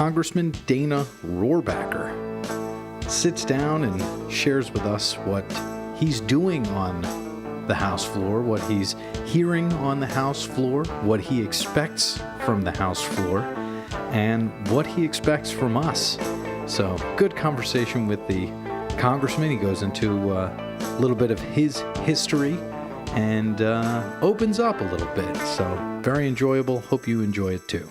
Congressman Dana Rohrabacher sits down and shares with us what he's doing on the House floor, what he's hearing on the House floor, what he expects from the House floor, and what he expects from us. So, good conversation with the Congressman. He goes into a little bit of his history and opens up a little bit. So, very enjoyable. Hope you enjoy it too.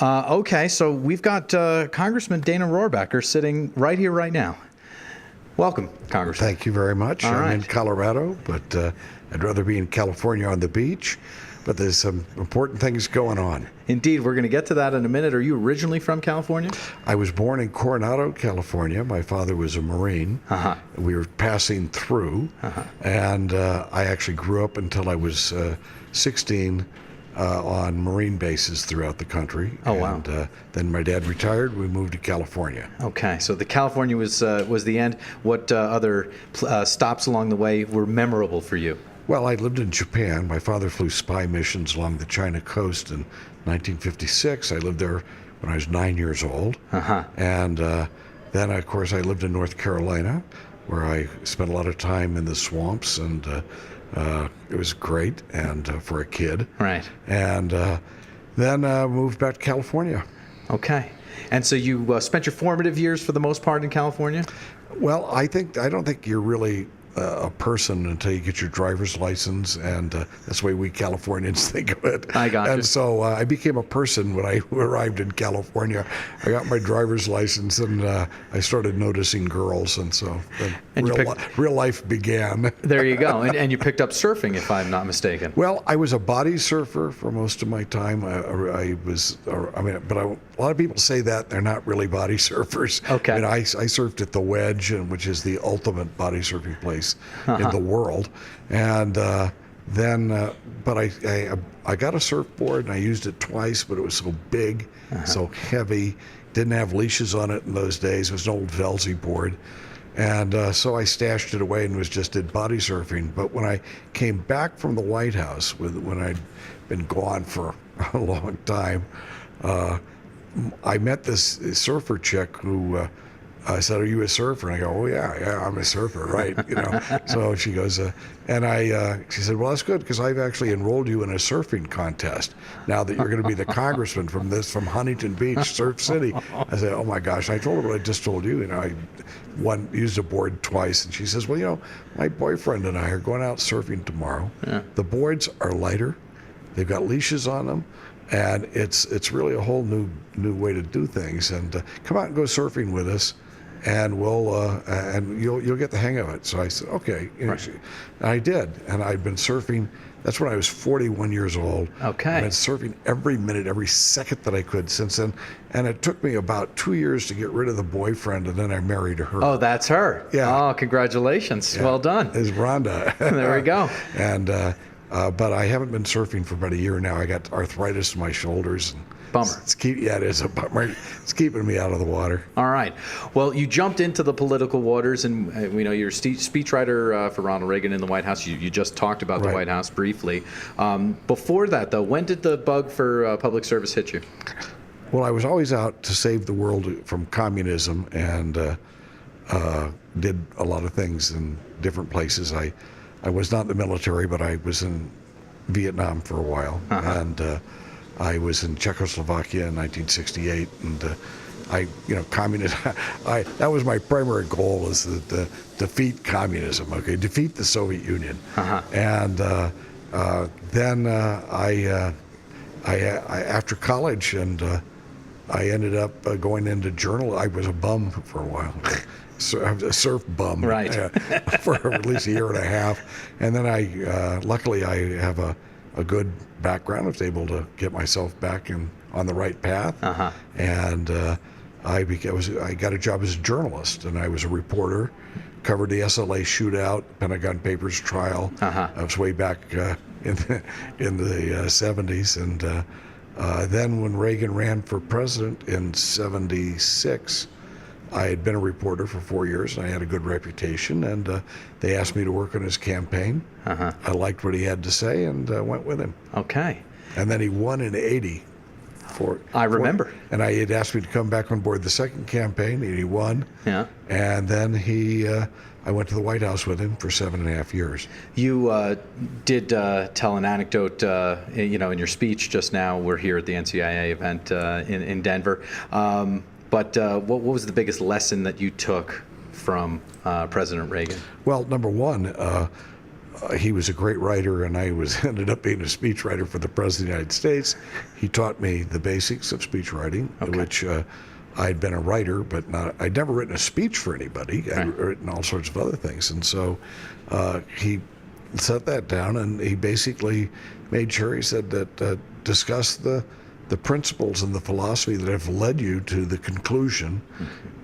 Okay, so we've got Congressman Dana Rohrabacher sitting right here, right now. Welcome, Congressman. Thank you very much. I'm in Colorado, but I'd rather be in California on the beach. But there's some important things going on. Indeed, we're going to get to that in a minute. Are you originally from California? I was born in Coronado, California. My father was a Marine. We were passing through, and I actually grew up until I was 16 on Marine bases throughout the country. Oh, wow. And then my dad retired. We moved to California. Okay, so the California was the end. What other stops along the way were memorable for you? Well, I lived in Japan. My father flew spy missions along the China coast in 1956. I lived there when I was 9 years old. And then, of course, I lived in North Carolina, where I spent a lot of time in the swamps, and it was great and for a kid. Right. And then moved back to California. Okay. And so you spent your formative years, for the most part, in California? Well, I don't think you're really a person until you get your driver's license, and that's the way we Californians think of it. I got you. And so I became a person when I arrived in California. I got my driver's license, and I started noticing girls, and so real life began. There you go. And you picked up surfing, if I'm not mistaken. Well, I was a body surfer for most of my time. A lot of people say that they're not really body surfers. Okay. I mean, I surfed at the Wedge, which is the ultimate body surfing place in the world, and but I got a surfboard and I used it twice, but it was so big, so heavy, didn't have leashes on it in those days. It was an old Velzy board, and so I stashed it away and did body surfing. But when I came back from the White House, when I'd been gone for a long time, I met this surfer chick who. I said, "Are you a surfer?" And I go, "Oh yeah, I'm a surfer, right?" So she goes, she said, "Well, that's good, because I've actually enrolled you in a surfing contest now that you're going to be the congressman from Huntington Beach, Surf City." I said, "Oh my gosh!" I told her what I just told you. I used a board twice, and she says, "Well, my boyfriend and I are going out surfing tomorrow. Yeah. The boards are lighter, they've got leashes on them." And it's really a whole new way to do things. And come out and go surfing with us, and you'll get the hang of it. So I said, okay. And I did, and I'd been surfing. That's when I was 41 years old. Okay. I've been surfing every minute, every second that I could since then. And it took me about 2 years to get rid of the boyfriend, and then I married her. Oh, that's her. Yeah. Oh, congratulations. Yeah. Well done. It's Rhonda. There we go. And. But I haven't been surfing for about a year now. I got arthritis in my shoulders. Bummer. It is a bummer. It's keeping me out of the water. All right. Well, you jumped into the political waters, and we know you're a speechwriter for Ronald Reagan in the White House. You just talked about the White House briefly. Before that, though, when did the bug for public service hit you? Well, I was always out to save the world from communism, and did a lot of things in different places. I was not in the military, but I was in Vietnam for a while, and I was in Czechoslovakia in 1968, and that was my primary goal, was to defeat communism. Okay, defeat the Soviet Union, and then I after college, and I ended up going into journalism. I was a bum for a while. A surf bum, right? For at least a year and a half, and then luckily I have a good background. I was able to get myself back on the right path, and I got a job as a journalist, and I was a reporter, covered the SLA shootout, Pentagon Papers trial. I was way back in the 70s, and then when Reagan ran for president in 76. I had been a reporter for 4 years, and I had a good reputation, and they asked me to work on his campaign. I liked what he had to say, and went with him. Okay. And then he won in 80. I remember. And he had asked me to come back on board the second campaign, and he won. Yeah. And then I went to the White House with him for 7.5 years. You did tell an anecdote, in your speech just now. We're here at the NCIA event in Denver. But what was the biggest lesson that you took from President Reagan? Well, number one, he was a great writer, and I ended up being a speechwriter for the President of the United States. He taught me the basics of speech writing, which I'd been a writer, but I'd never written a speech for anybody. Right. I'd written all sorts of other things. And so he set that down, and he basically made sure, he said that discuss the principles and the philosophy that have led you to the conclusion,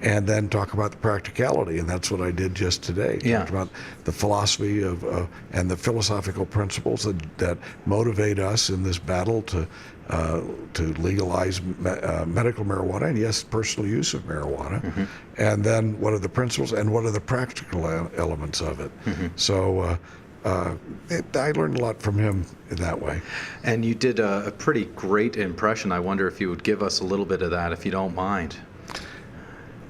and then talk about the practicality. And that's what I did just today. Talked about the philosophy and the philosophical principles that motivate us in this battle to legalize medical marijuana, and yes, personal use of marijuana. And then what are the principles and what are the practical elements of it? So I learned a lot from him in that way. And you did a pretty great impression. I wonder if you would give us a little bit of that, if you don't mind.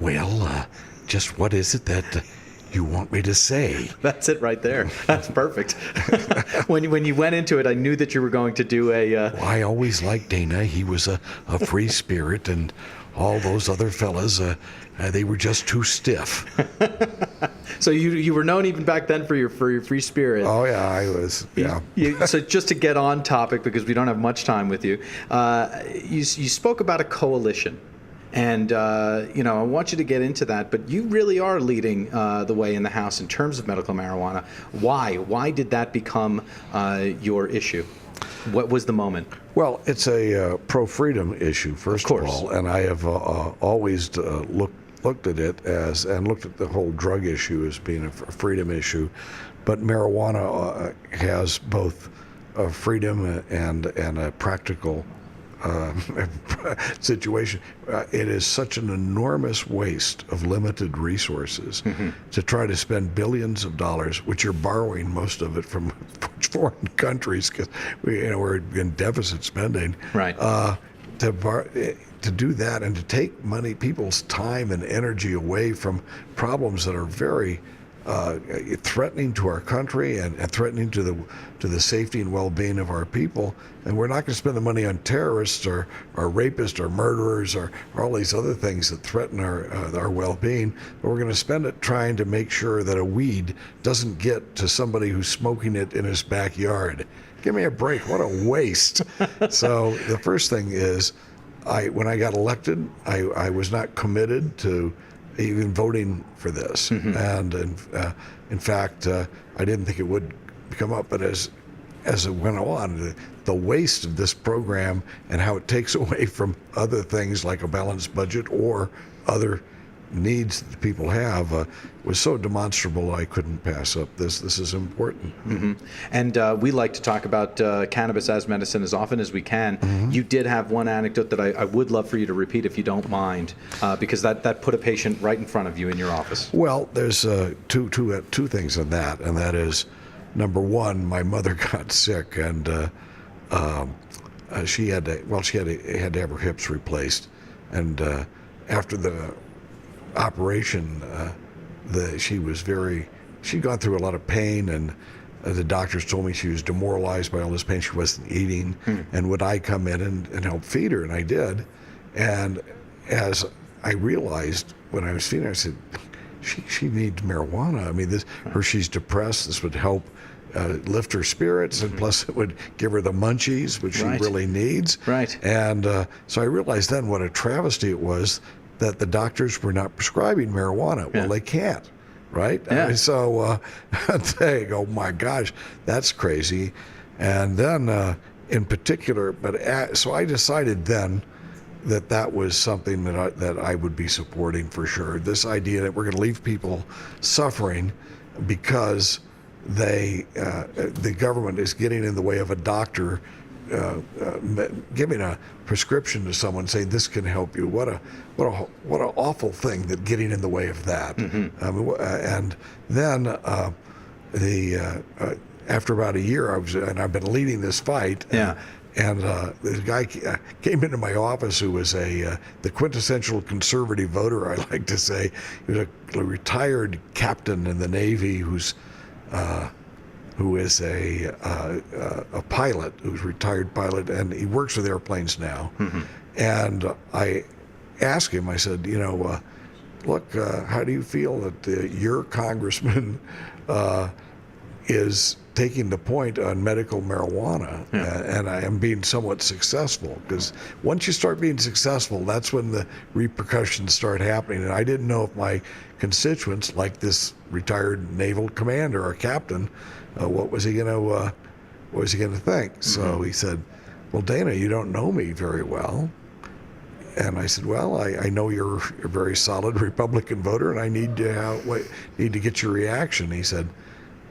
Well, just what is it that you want me to say? That's it right there. That's perfect. When you went into it, I knew that you were going to do a... Well, I always liked Dana. He was a free spirit, and all those other fellas, they were just too stiff. So you were known even back then for your free spirit. Oh yeah, I was. Yeah. So just to get on topic, because we don't have much time with you, you spoke about a coalition, and I want you to get into that. But you really are leading the way in the House in terms of medical marijuana. Why? Why did that become your issue? What was the moment? Well, it's a pro-freedom issue, first of all, and I have always looked at it and looked at the whole drug issue as being a freedom issue. But marijuana has both a freedom and a practical situation. It is such an enormous waste of limited resources to try to spend billions of dollars, which you're borrowing most of it from foreign countries, because we're in deficit spending. Right. To do that and to take people's time and energy away from problems that are very threatening to our country and threatening to the safety and well-being of our people. And we're not going to spend the money on terrorists or rapists or murderers or all these other things that threaten our well-being, but we're going to spend it trying to make sure that a weed doesn't get to somebody who's smoking it in his backyard. Give me a break. What a waste. So the first thing is, when I got elected, I was not committed to even voting for this. And in fact, I didn't think it would come up, but as it went on, the waste of this program and how it takes away from other things like a balanced budget or other needs that people have was so demonstrable I couldn't pass up this. This is important. And we like to talk about cannabis as medicine as often as we can. You did have one anecdote that I would love for you to repeat if you don't mind, because that put a patient right in front of you in your office. Well, there's two things on that, and that is, number one, my mother got sick, and she had to have her hips replaced, and after the operation, she'd gone through a lot of pain, and the doctors told me she was demoralized by all this pain. She wasn't eating, and would I come in and help feed her? And I did. And as I realized when I was feeding her, I said, she needs marijuana. I mean, she's depressed. This would help lift her spirits, and plus it would give her the munchies, which she really needs. Right. And so I realized then what a travesty it was that the doctors were not prescribing marijuana. Well, they can't, right? Yeah. I mean, so they go, oh my gosh, that's crazy. And then in particular, so I decided then that was something that I would be supporting for sure. This idea that we're going to leave people suffering because the government is getting in the way of a doctor giving a prescription to someone, saying this can help you. What an awful thing, that getting in the way of that. And then after about a year, I've been leading this fight. And this guy came into my office who was the quintessential conservative voter, I like to say. He was a retired captain in the Navy who is a pilot, who's a retired pilot, and he works with airplanes now. And I asked him, I said, look, how do you feel that your congressman is taking the point on medical marijuana? And I am being somewhat successful, because once you start being successful, that's when the repercussions start happening. And I didn't know if my constituents, like this retired naval commander or captain, what was he going to think? So he said, well, Dana, you don't know me very well. And I said, well, I know you're a very solid Republican voter, and I need to get your reaction. He said,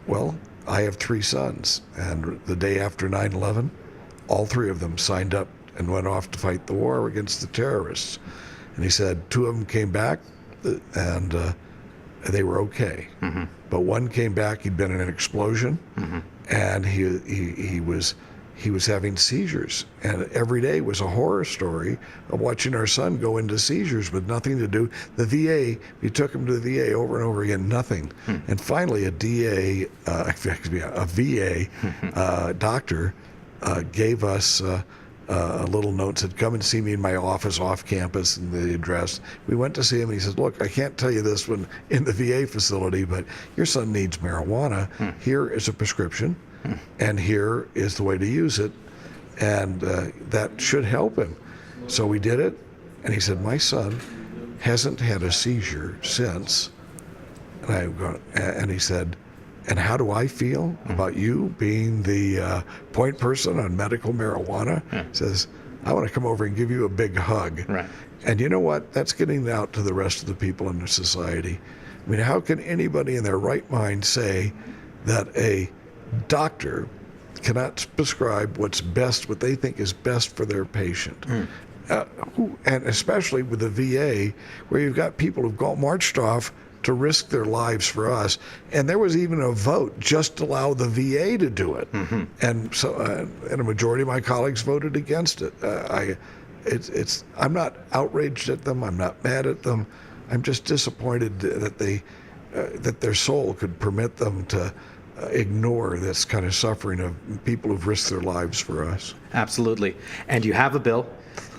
well, I have 3 sons, and the day after 9/11, all 3 of them signed up and went off to fight the war against the terrorists. And he said 2 of them came back, and they were okay. But one came back, he'd been in an explosion, and he was having seizures, and every day was a horror story of watching our son go into seizures with nothing to do. The VA, we took him to the VA over and over again, nothing. And finally, a VA doctor gave us a little note, said, come and see me in my office off campus, and the address. We went to see him, and he said, look, I can't tell you this one in the VA facility, but your son needs marijuana. Here is a prescription. And here is the way to use it, and that should help him. So we did it, and he said, my son hasn't had a seizure since. And he said, and how do I feel about you being the point person on medical marijuana? He says, I want to come over and give you a big hug. Right. And you know what? That's getting out to the rest of the people in the society. I mean, how can anybody in their right mind say that a doctor cannot prescribe what they think is best for their patient? And especially with the VA, where you've got people who've marched off to risk their lives for us, and there was even a vote just to allow the VA to do it. And so, and a majority of my colleagues voted against it. I'm not outraged at them. I'm not mad at them. I'm just disappointed that that their soul could permit them to ignore this kind of suffering of people who've risked their lives for us. Absolutely. And you have a bill,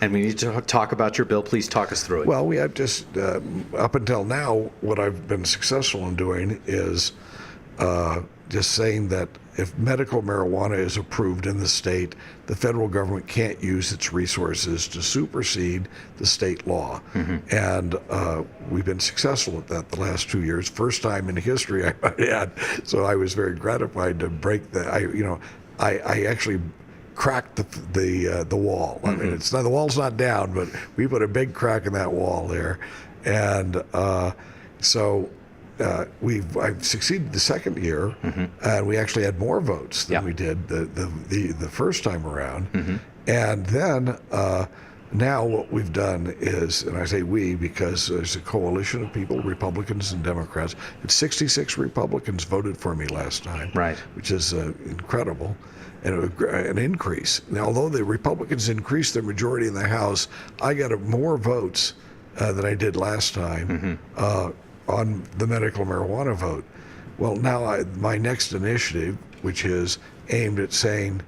and we need to talk about your bill. Please talk us through it. Well, we have just, up until now, what I've been successful in doing is just saying that if medical marijuana is approved in the state, the federal government can't use its resources to supersede the state law. And we've been successful at that the last 2 years. First time in history, I might add. So I was very gratified to break that. I actually cracked the wall. I mean, the wall's not down, but we put a big crack in that wall there. And so I've succeeded the second year, and we actually had more votes than we did the first time around. And then now what we've done is, and I say we because there's a coalition of people, Republicans and Democrats, and 66 Republicans voted for me last time, which is incredible, and an increase. Now, although the Republicans increased their majority in the House, I got more votes than I did last time on the medical marijuana vote. Well, now my next initiative, which is aimed at saying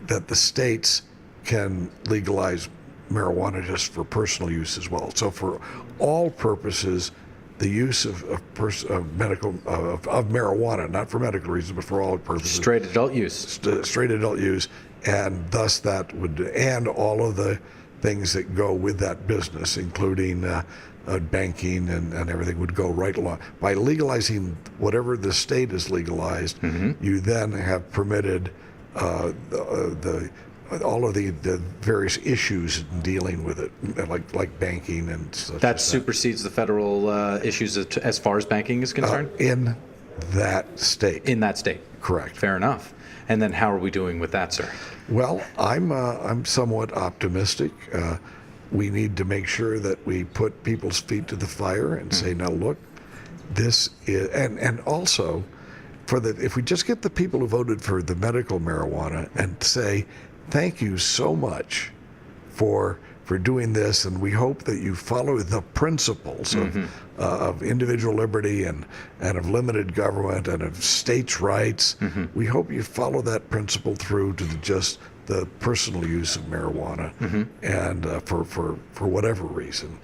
that the states can legalize marijuana just for personal use as well. So for all purposes, the use of marijuana, not for medical reasons, but for all purposes. Straight adult use. Straight adult use, and thus that would, and all of the things that go with that business, including banking and everything, would go right along. By legalizing whatever the state has legalized, you then have permitted all of the various issues in dealing with it, like banking and such. That supersedes the federal issues as far as banking is concerned? In that state. In that state. Correct. Fair enough. And then how are we doing with that, sir? Well, I'm somewhat optimistic. We need to make sure that we put people's feet to the fire and say, now look, this is, and also, if we just get the people who voted for the medical marijuana and say, thank you so much for doing this, and we hope that you follow the principles of individual liberty and of limited government and of states' rights. We hope you follow that principle through to the personal use of marijuana, and for whatever reason.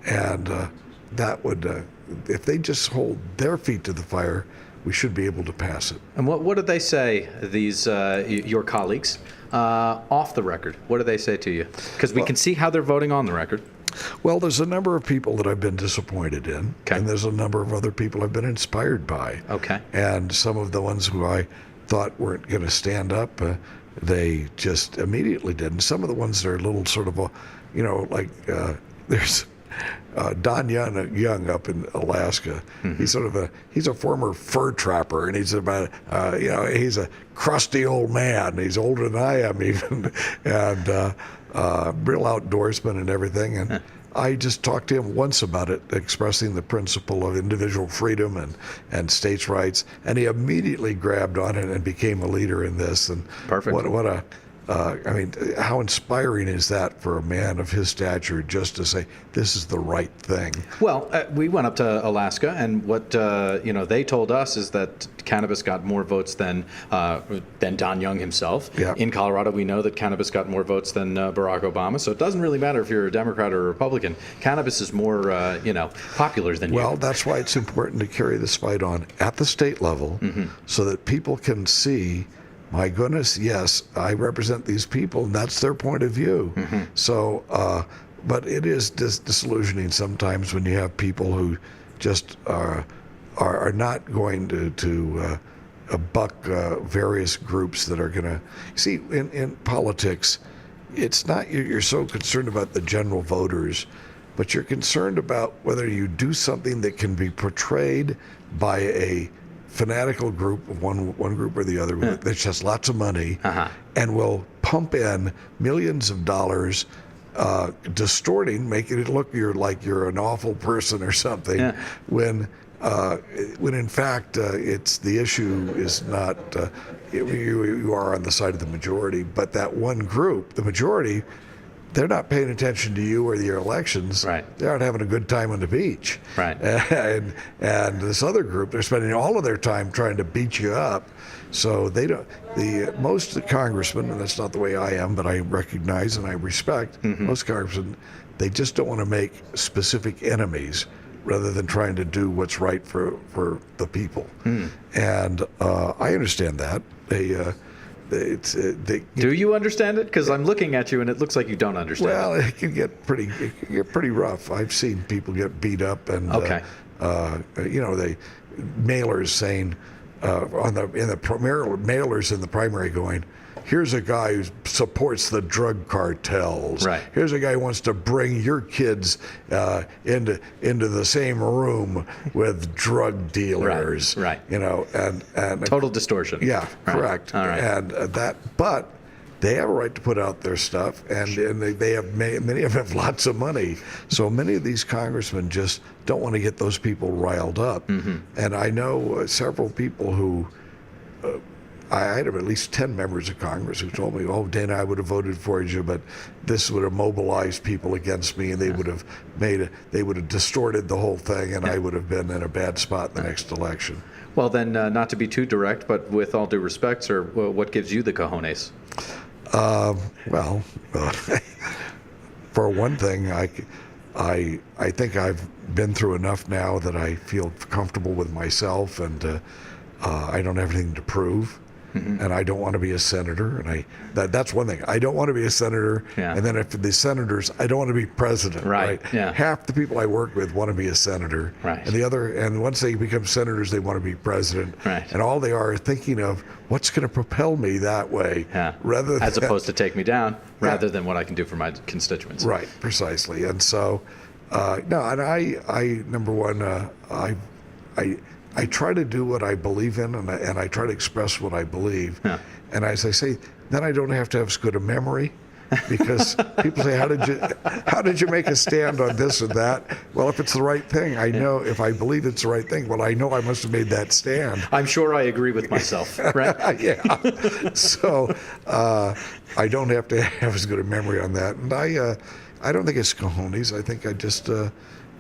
And that would, if they just hold their feet to the fire, we should be able to pass it. And what did they say, these your colleagues, off the record? What do they say to you? Because we can see how they're voting on the record. Well, there's a number of people that I've been disappointed in, and there's a number of other people I've been inspired by. And some of the ones who I thought weren't going to stand up, they just immediately did. And some of the ones that are a little sort of, there's Don Young up in Alaska. He's he's a former fur trapper, and he's about he's a crusty old man. He's older than I am even, and real outdoorsman and everything. And I just talked to him once about it, expressing the principle of individual freedom and states' rights, and he immediately grabbed on it and became a leader in this. And I mean, how inspiring is that for a man of his stature just to say, this is the right thing? Well, we went up to Alaska, and what they told us is that cannabis got more votes than Don Young himself. In Colorado, we know that cannabis got more votes than Barack Obama, so it doesn't really matter if you're a Democrat or a Republican. Cannabis is more, popular than you. Well, that's why it's important to carry this fight on at the state level so that people can see, my goodness, yes, I represent these people, and that's their point of view. So, but it is disillusioning sometimes when you have people who just are not going to buck various groups that are going to see in politics. It's not you're so concerned about the general voters, but you're concerned about whether you do something that can be portrayed by a fanatical group of one group or the other that just has lots of money and will pump in millions of dollars, distorting, making it look you're an awful person or something, when in fact it's the issue is not you are on the side of the majority, but that one group, the majority, they're not paying attention to you or your elections. They aren't having a good time on the beach. And this other group, they're spending all of their time trying to beat you up. So they don't. Most of the congressmen, and that's not the way I am, but I recognize and I respect most congressmen, they just don't want to make specific enemies rather than trying to do what's right for the people. And I understand that. Do you understand it? Because I'm looking at you and it looks like you don't understand. Well, it can get pretty rough. I've seen people get beat up, and they mailers saying mailers in the primary going, here's a guy who supports the drug cartels. Here's a guy who wants to bring your kids into the same room with drug dealers. And total distortion. Correct. And but they have a right to put out their stuff, and they have many of them have lots of money. So many of these congressmen just don't want to get those people riled up. And I know several people who. I had at least 10 members of Congress who told me, "Oh, Dana, I would have voted for you, but this would have mobilized people against me, and they would have distorted the whole thing, and I would have been in a bad spot in the next election." Well, then, not to be too direct, but with all due respect, sir, what gives you the cojones? For one thing, I think I've been through enough now that I feel comfortable with myself, and I don't have anything to prove. And I don't want to be a senator, and that's one thing. I don't want to be a senator, and then if the senators, I don't want to be president. Half the people I work with want to be a senator, and once they become senators, they want to be president, and all they are thinking of what's going to propel me that way, rather as opposed to take me down, rather than what I can do for my constituents. Precisely. And so, no, and I number one, I try to do what I believe in, and I try to express what I believe. And as I say, then I don't have to have as good a memory, because people say, how did you make a stand on this or that? Well, if it's the right thing, I know. If I believe it's the right thing, well, I know I must have made that stand. I'm sure I agree with myself, right? Yeah. So I don't have to have as good a memory on that, and I don't think it's cojones. I think I just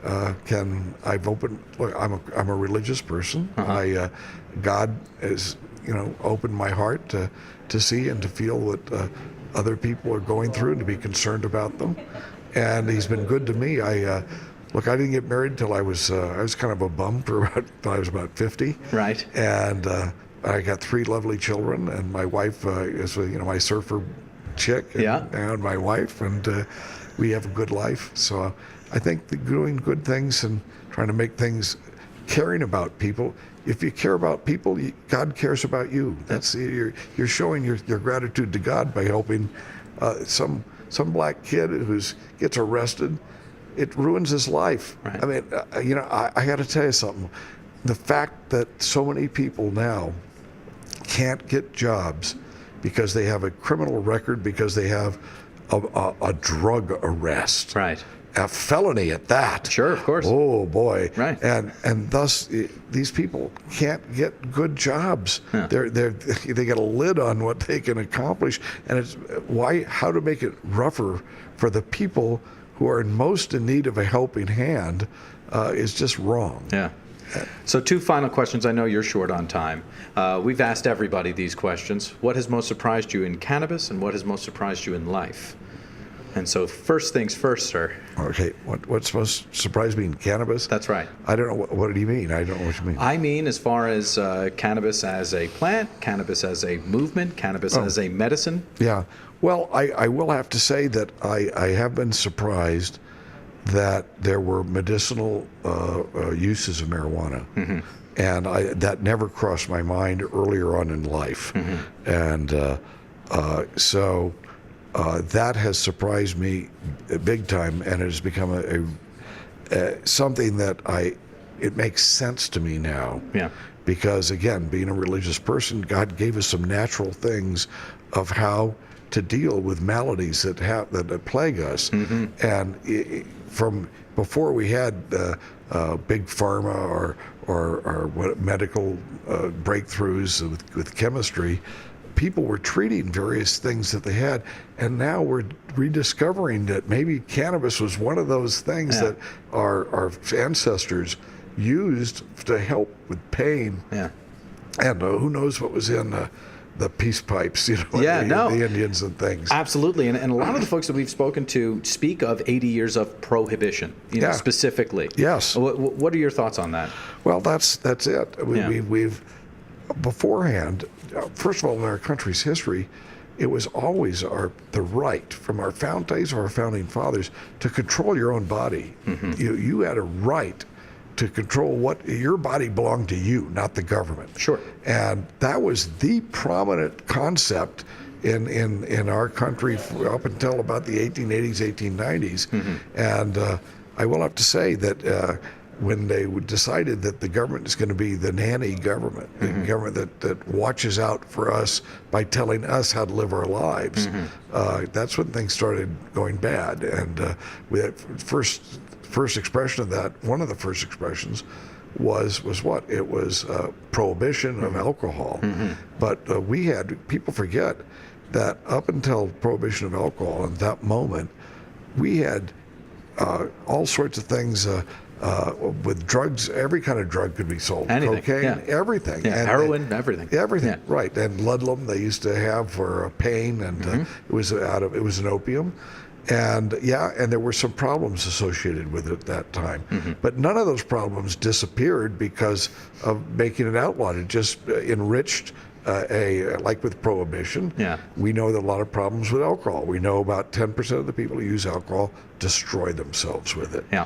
I've opened. Look, I'm a religious person. God has opened my heart to see and to feel what other people are going through and to be concerned about them, and He's been good to me. Look, I didn't get married until I was kind of a bum till I was about 50. Right. And I got 3 lovely children, and my wife is my surfer chick, and my wife, and we have a good life. So I think doing good things and trying to make things, caring about people. If you care about people, God cares about you. That's you're showing your gratitude to God by helping some black kid who gets arrested. It ruins his life. Right. I mean, I got to tell you something. The fact that so many people now can't get jobs because they have a criminal record, because they have a drug arrest. Right. A felony at that. Sure, of course. Oh boy. Right. And thus these people can't get good jobs. Yeah. They got a lid on what they can accomplish, and it's how to make it rougher for the people who are most in need of a helping hand is just wrong. Yeah. So 2 final questions. I know you're short on time. We've asked everybody these questions. What has most surprised you in cannabis, and what has most surprised you in life? And so first things first, sir. Okay, what's most surprised me in cannabis? That's right. I don't know. What do you mean? I don't know what you mean. I mean as far as cannabis as a plant, cannabis as a movement, cannabis as a medicine. Yeah. Well, I will have to say that I have been surprised that there were medicinal uses of marijuana. Mm-hmm. And that never crossed my mind earlier on in life. Mm-hmm. And so that has surprised me big time, and it has become something that it makes sense to me now. Yeah. Because again, being a religious person, God gave us some natural things of how to deal with maladies that plague us. Mm-hmm. And from before we had big pharma or medical breakthroughs with chemistry, people were treating various things that they had, and now we're rediscovering that maybe cannabis was one of those things that our ancestors used to help with pain. Yeah. And who knows what was in the peace pipes, the Indians and things. Absolutely, and a lot of the folks that we've spoken to speak of 80 years of prohibition, specifically. Yes. What are your thoughts on that? Well, that's it. We've beforehand, first of all, in our country's history, it was always the right from our founding fathers to control your own body. Mm-hmm. You had a right to control what your body belonged to you, not the government. Sure. And that was the prominent concept in our country up until about the 1880s, 1890s. Mm-hmm. And I will have to say that when they decided that the government is going to be the nanny government, mm-hmm. the government that watches out for us by telling us how to live our lives, mm-hmm. That's when things started going bad. And we had first expression of that, one of the first expressions was what? It was prohibition of alcohol. Mm-hmm. But people forget that up until prohibition of alcohol at that moment, we had all sorts of things with drugs. Every kind of drug could be sold. Anything, cocaine, everything. Yeah, and heroin, everything. Everything, yeah. Right. And ludlum they used to have for pain, and mm-hmm. It was an opium. And and there were some problems associated with it at that time. Mm-hmm. But none of those problems disappeared because of making it outlawed. It just enriched like with prohibition. Yeah. We know that a lot of problems with alcohol. We know about 10% of the people who use alcohol destroy themselves with it. Yeah.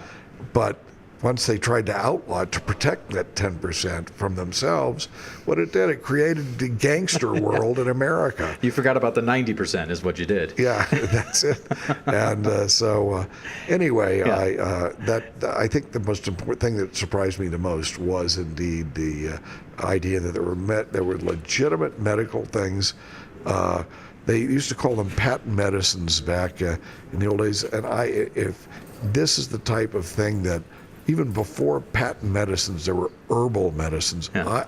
But once they tried to outlaw it to protect that 10% from themselves, what it did, it created the gangster world in America. You forgot about the 90% is what you did. Yeah, that's it. And anyway, I think the most important thing that surprised me the most was indeed the idea that there were legitimate medical things they used to call them patent medicines back in the old days. And if this is the type of thing that even before patent medicines, there were herbal medicines. Yeah.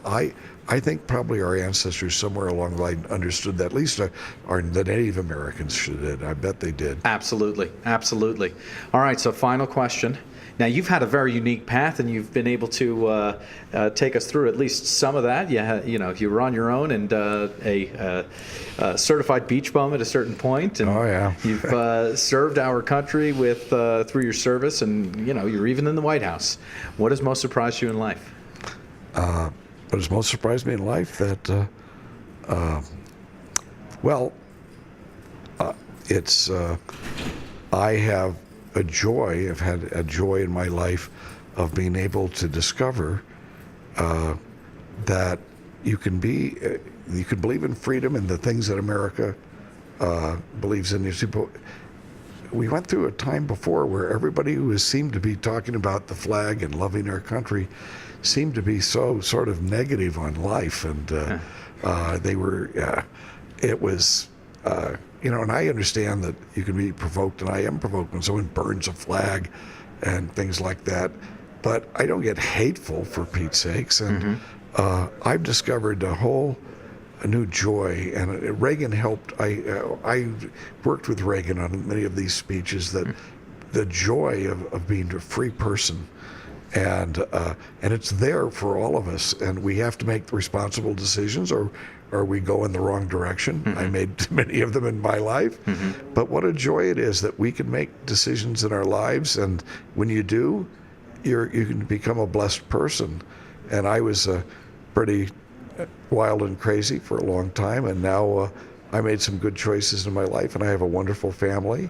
I think probably our ancestors somewhere along the line understood that. At least the Native Americans did. I bet they did. Absolutely. Absolutely. All right. So final question. Now, you've had a very unique path, and you've been able to take us through at least some of that. You were on your own and a certified beach bum at a certain point. And oh, yeah. You've served our country with through your service, and you're even in the White House. What has most surprised you in life? What has most surprised me in life that, it's I have I've had a joy in my life of being able to discover that you can believe in freedom and the things that America believes in. We went through a time before where everybody who seemed to be talking about the flag and loving our country seemed to be so sort of negative on life, and they were. It was. And I understand that you can be provoked, and I am provoked when someone burns a flag and things like that, but I don't get hateful, for Pete's sakes. And I've discovered a new joy, and Reagan helped. I worked with Reagan on many of these speeches, that the joy of being a free person, and it's there for all of us, and we have to make responsible decisions, or we go in the wrong direction. I made many of them in my life, but what a joy it is that we can make decisions in our lives, and when you do, you can become a blessed person. And I was pretty wild and crazy for a long time, and now I made some good choices in my life, and I have a wonderful family,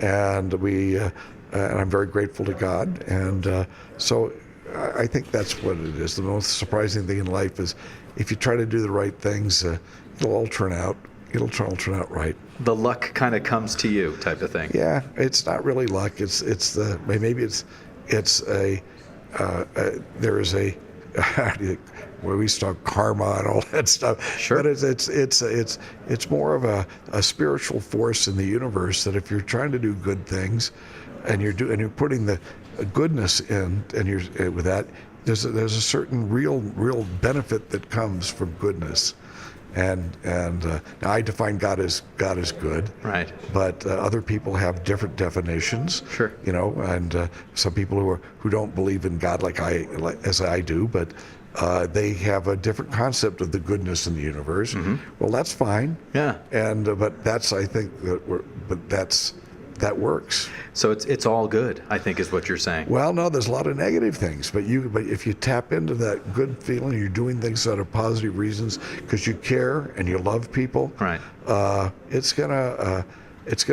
and and I'm very grateful to God, and so I think that's what it is. The most surprising thing in life is if you try to do the right things, it'll all turn out. It'll all turn out right. The luck kind of comes to you, type of thing. Yeah, it's not really luck. There is a where we talk karma and all that stuff. Sure. But it's more of a spiritual force in the universe that if you're trying to do good things, and you're putting the goodness in, and you're with that, there's a certain real benefit that comes from goodness. And now I define God as good, right? But other people have different definitions. Sure. And some people who don't believe in God as I do, but they have a different concept of the goodness in the universe. Well, that's fine. Yeah. And but I think that works. So it's all good, I think, is what you're saying. Well, no, there's a lot of negative things, but if you tap into that good feeling, you're doing things out of positive reasons because you care and you love people. Right. It's gonna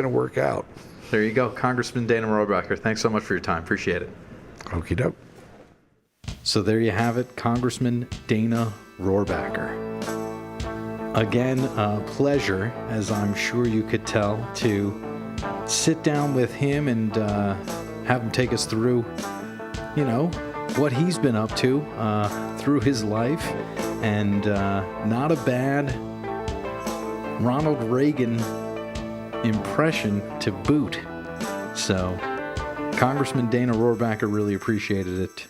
work out. There you go, Congressman Dana Rohrabacher. Thanks so much for your time. Appreciate it. Okie doke. So there you have it, Congressman Dana Rohrabacher. Again, a pleasure, as I'm sure you could tell, to sit down with him and have him take us through, what he's been up to through his life, and not a bad Ronald Reagan impression to boot. So Congressman Dana Rohrabacher really appreciated it.